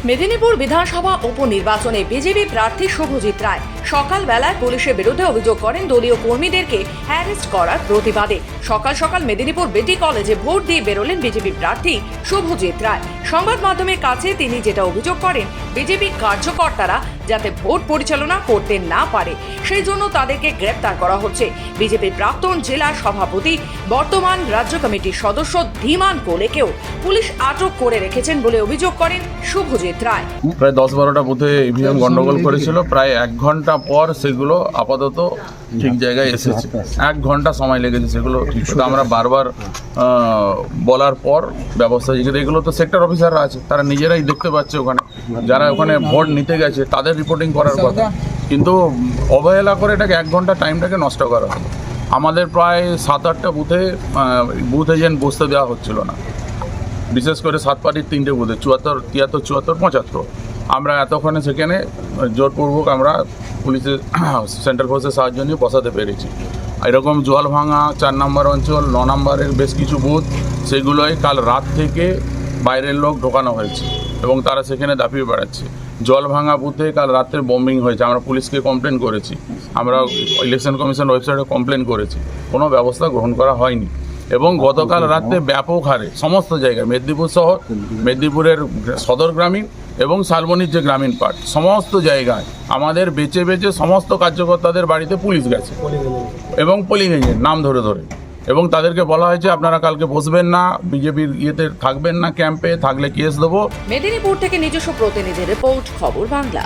মেদিনীপুর বিধানসভা উপনির্বাচনে বিজেপি প্রার্থী শুভজিৎ রায় সকালবেলায় পুলিশের বিরুদ্ধে অভিযোগ করেন দলীয় কর্মীদেরকে হ্যারাস করার প্রতিবাদে। সকাল সকাল মেদিনীপুর বিটি কলেজে ভোট দিয়ে বেরোলেন বিজেপি প্রার্থী শুভজিৎ রায়। সংবাদ মাধ্যমের কাছে তিনি যেটা অভিযোগ করেন, বিজেপি কার্যকর্তারা যাতে ভোট পরিচালনা করতে না পারে সেই জন্য তাদেরকে গ্রেপ্তার করা হচ্ছে। বিজেপির প্রাক্তন জেলা সভাপতি, বর্তমান রাজ্য কমিটির সদস্য ধীমান কোলেকেও পুলিশ আটক করে রেখেছেন বলে অভিযোগ করেন শুভজিৎ রায়। প্রায় 10-12টা বুথে ইভিএম গন্ডগোল করেছিল। প্রায় 1 ঘন্টা পর সেগুলো আপাতত ঠিক জায়গায় এসেছে। 1 ঘন্টা সময় লেগেছে সেগুলো ঠিক করতে। আমরা বারবার বলার পর ব্যবস্থা যেগুলো, এগুলো তো সেক্টর অফিসাররা আছে, তারা নিজেরাই দেখতে পাচ্ছে ওখানে যারা ওখানে ভোট নিতে গেছে তাদের রিপোর্টিং করার কথা, কিন্তু অবহেলা করে এটাকে 1 ঘন্টা টাইমটাকে নষ্ট করা হলো। আমাদের প্রায় 7-8টা বুথ এজেন্ট বসতে দেওয়া হচ্ছিল না, বিশেষ করে 7 পার্টির 3টে বুথে 74, 73, 74, 75। আমরা এতক্ষণে সেখানে জোরপূর্বক আমরা পুলিশের সেন্ট্রাল ফোর্সের সাহায্য নিয়ে বসাতে পেরেছি। এরকম জলভাঙা 4 নম্বর অঞ্চল, 9 নম্বরের বেশ কিছু বুথ, সেগুলোয় কাল রাত থেকে বাইরের লোক ঢোকানো হয়েছে এবং তারা সেখানে দাপিয়ে বেড়াচ্ছে। জলভাঙা বুথে কাল রাত্রে বম্বিং হয়েছে, আমরা পুলিশকে কমপ্লেন করেছি, আমরা ইলেকশন কমিশন ওয়েবসাইটে কমপ্লেন করেছি, কোনো ব্যবস্থা গ্রহণ করা হয়নি। এবং গতকাল রাতে ব্যাপক হারে সমস্ত জায়গায়, মেদিনীপুর শহর, মেদিনীপুরের সদর গ্রামীণ এবং শালবনীর যে গ্রামীণ পার্ট, সমস্ত জায়গায় আমাদের বেছে বেছে সমস্ত কার্যকর্তাদের বাড়িতে পুলিশ গেছে এবং পোলিং এজেন্ট নাম ধরে ধরে, এবং তাদেরকে বলা হয়েছে আপনারা কালকে বসবেন না, বিজেপির ইয়েতে থাকবেন না, ক্যাম্পে থাকলে কেস দেবো। মেদিনীপুর থেকে নিজস্ব প্রতিনিধি রিপোর্ট, খবর বাংলা।